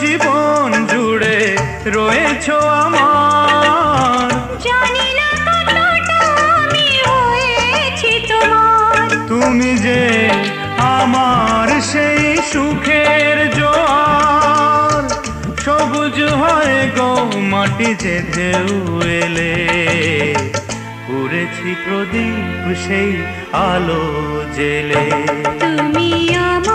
জীবন জুড়ে রয়েছো আমার। জানি না কতটা আমি হয়েছি তোমার। তুমি যে আমার সেই সুখের জোয়ার, সবুজ হয় গো মাটি যে ঢেউ এলে, পুড়েছি প্রদীপ সেই আলো জেলে। তুমি আমার